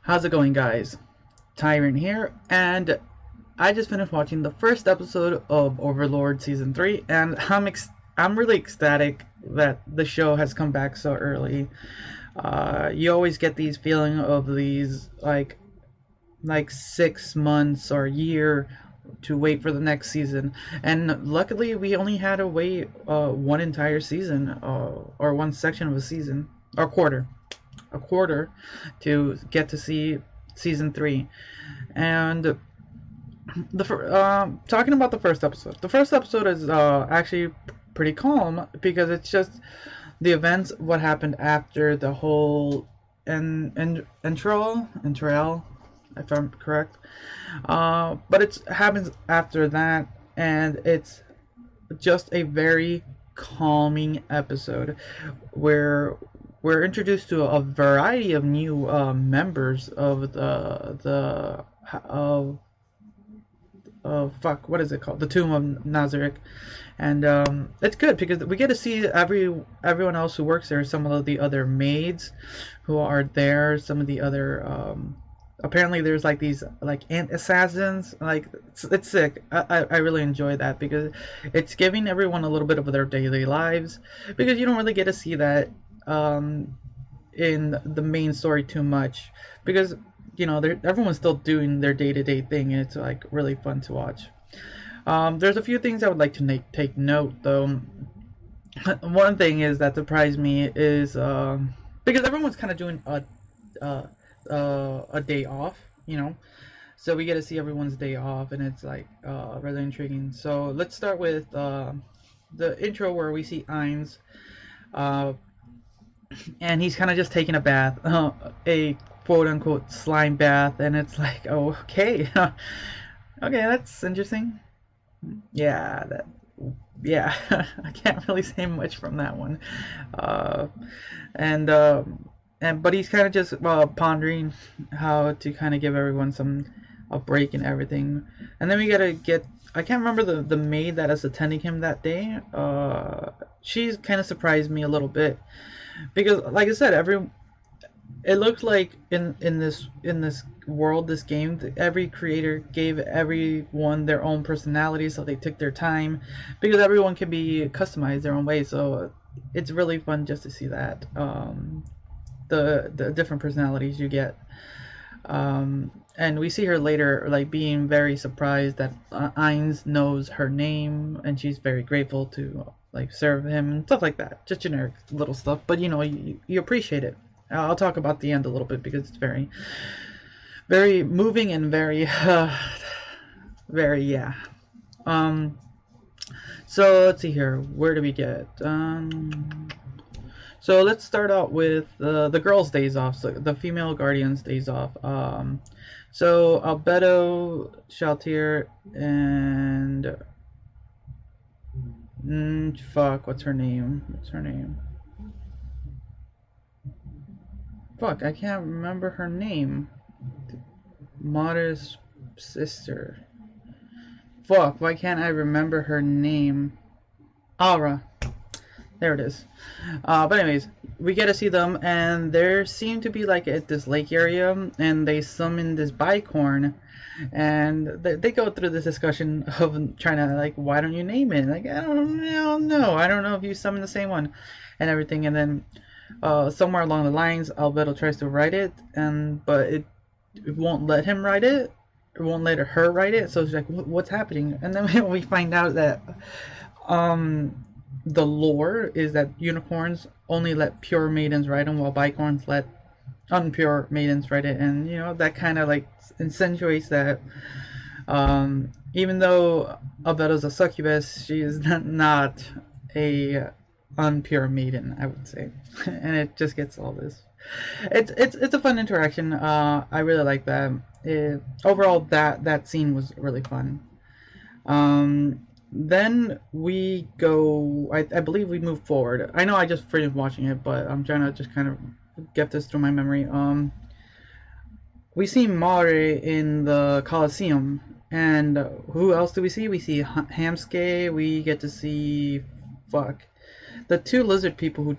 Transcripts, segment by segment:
How's it going, guys? Tyrant here, and I just finished watching the first episode of Overlord season 3, and I'm really ecstatic that the show has come back so early. You always get these feeling of these like 6 months or a year to wait for the next season, and luckily we only had to wait one entire season, or one section of a season, or a quarter to get to see season 3. And talking about the first episode is actually pretty calm, because it's just the events, what happened after the whole entrail, if I'm correct. But it happens after that, and it's just a very calming episode where we're introduced to a variety of new members of fuck, what is it called? The Tomb of Nazarick. And it's good because we get to see everyone else who works there, some of the other maids who are there, some of the other apparently there's like these like ant assassins. Like it's sick. I really enjoy that because it's giving everyone a little bit of their daily lives, because you don't really get to see that in the main story too much, because everyone's still doing their day-to-day thing, and it's like really fun to watch. There's a few things I would like to take note, though. One thing is that surprised me is because everyone's kind of doing a day off, so we get to see everyone's day off, and it's like really intriguing. So let's start with the intro where we see Ains, and he's kind of just taking a bath, a quote-unquote slime bath, and it's like, oh, okay. Okay, that's interesting. Yeah, I can't really say much from that one. uh, and but he's kind of just pondering how to kind of give everyone a break and everything. And then we gotta get, I can't remember the maid that is attending him that day. She's kind of surprised me a little bit, because like I said, it looks like in this world, this game, every creator gave everyone their own personality, so they took their time, because everyone can be customized their own way. So it's really fun just to see that, the different personalities you get. And we see her later like being very surprised that Ains knows her name, and she's very grateful to like serve him and stuff like that. Just generic little stuff, but you appreciate it. I'll talk about the end a little bit, because it's very, very moving and very, very, yeah. So let's see here. Where do we get? So let's start out with the girls' days off. So the female guardians' days off. So Albedo, Shaltir, and fuck, what's her name? Fuck, I can't remember her name. Modest sister. Fuck, why can't I remember her name? Aura. There it is. But anyways, we get to see them, and they seem to be like at this lake area, and they summon this bicorn, and they go through this discussion of trying to like, why don't you name it? Like, I don't know. I don't know if you summon the same one, and everything. And then somewhere along the lines, Albedo tries to write it, but it won't let him write it. It won't let her write it. So it's like, what's happening? And then we find out that the lore is that unicorns only let pure maidens write them, while bicorns let unpure maidens write it. And that kind of like insinuates that even though Albedo's a succubus, she is not a unpure maiden, I would say. And it just gets all this. It's a fun interaction. I really like that. Overall, that scene was really fun. Then we go, I believe we move forward. I know I just finished watching it, but I'm trying to just kind of get this through my memory. We see Mare in the Colosseum, and who else do we see? We see Hamske. We get to see, fuck, the two lizard people who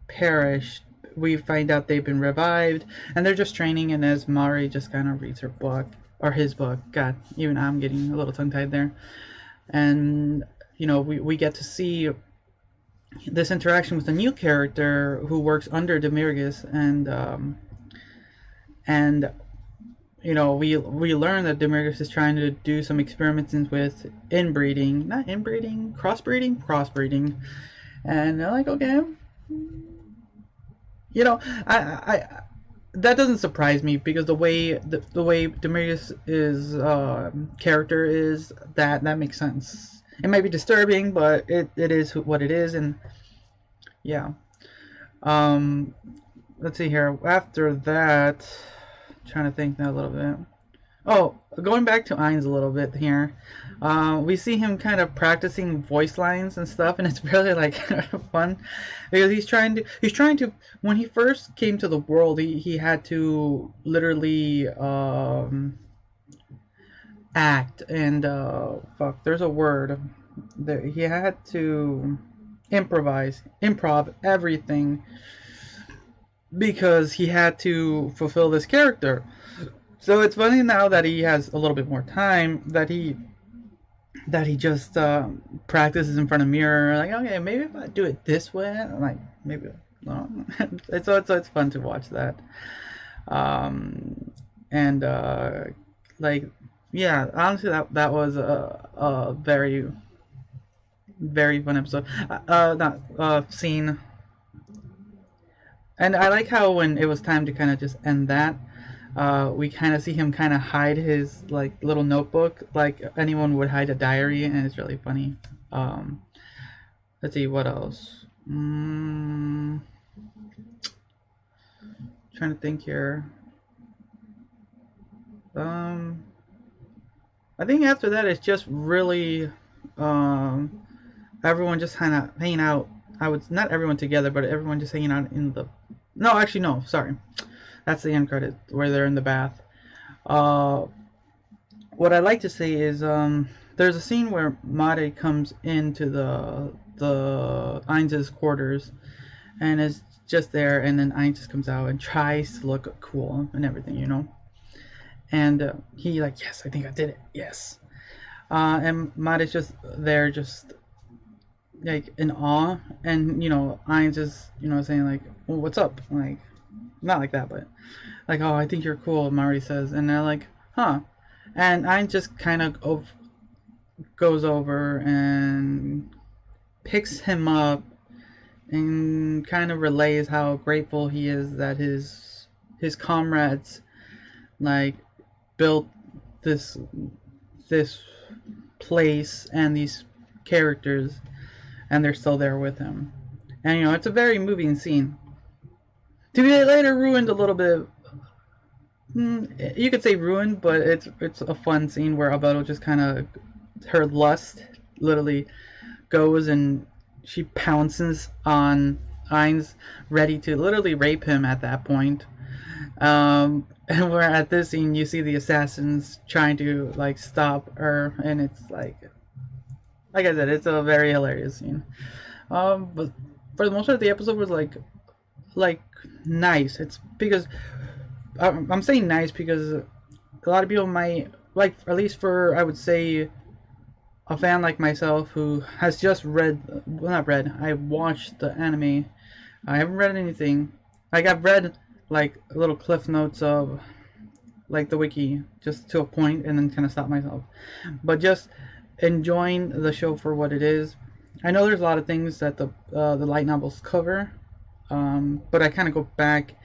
perished we find out they've been revived, and they're just training. And as Mari just kind of reads her book, or his book, God, even I'm getting a little tongue-tied there. And we get to see this interaction with a new character who works under Demirgus, and we learn that Demirgus is trying to do some experiments with crossbreeding, and they're like, okay, I that doesn't surprise me, because the way Demirgus is character is, that makes sense. It might be disturbing, but it is what it is. And yeah, let's see here. After that, I'm trying to think now a little bit. Oh, going back to Ains a little bit here, we see him kind of practicing voice lines and stuff, and it's really like fun, because he's trying to when he first came to the world, he had to literally act and there's a word that he had to improv everything, because he had to fulfill this character. So it's funny now that he has a little bit more time, that he just practices in front of a mirror, like, okay, maybe if I do it this way, like, maybe no. it's fun to watch that. Like, yeah, honestly, that was a very, very fun episode. Scene. And I like how when it was time to kind of just end that, we kind of see him kind of hide his like little notebook, like anyone would hide a diary, and it's really funny. Let's see, what else? Trying to think here. I think after that it's just really everyone just kind of hanging out. Not everyone together, but everyone just hanging out in the. No, actually, no. Sorry, that's the end credit where they're in the bath. What I like to say is there's a scene where Mare comes into the Ains's quarters, and is just there, and then Ains just comes out and tries to look cool and everything, and he like, yes, I think I did it, yes. And Mare's just there, just like in awe, and Ains is saying like, well, what's up, like, not like that, but like, oh, I think you're cool, Mari says, and they're like, huh. And Ains just kind of goes over and picks him up and kind of relays how grateful he is that his comrades like built this place and these characters, and they're still there with him. And it's a very moving scene. To be later ruined a little bit. You could say ruined, but it's a fun scene where Albedo just kind of, her lust literally goes and she pounces on Ains, ready to literally rape him at that point. And where at this scene you see the assassins trying to like stop her, and it's like I said, it's a very hilarious scene. But for the most part, the episode was like nice. It's because I'm saying nice because a lot of people might like, at least for, I would say, a fan like myself who has just I watched the anime. I haven't read anything. Like, I've read like little cliff notes of like the wiki just to a point, and then kind of stop myself. But just enjoying the show for what it is. I know there's a lot of things that the light novels cover, but I kind of go back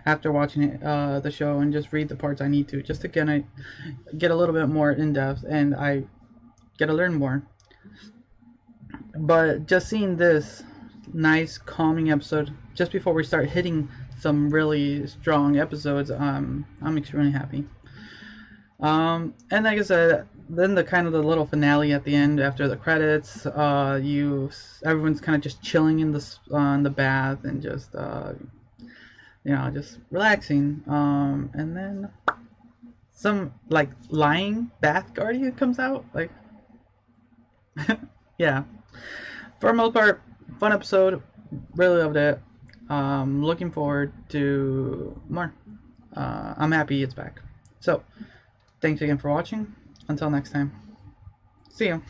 after watching it, the show, and just read the parts I need to, just to get a little bit more in depth, and I get to learn more. But just seeing this nice calming episode just before we start hitting some really strong episodes, I'm extremely happy. And like I said, then the little finale at the end after the credits, everyone's kind of just chilling in the bath and just just relaxing. And then some like lying bath guardian comes out, like yeah. For the most part, fun episode. Really loved it. Looking forward to more. I'm happy it's back. So, thanks again for watching. Until next time. See you.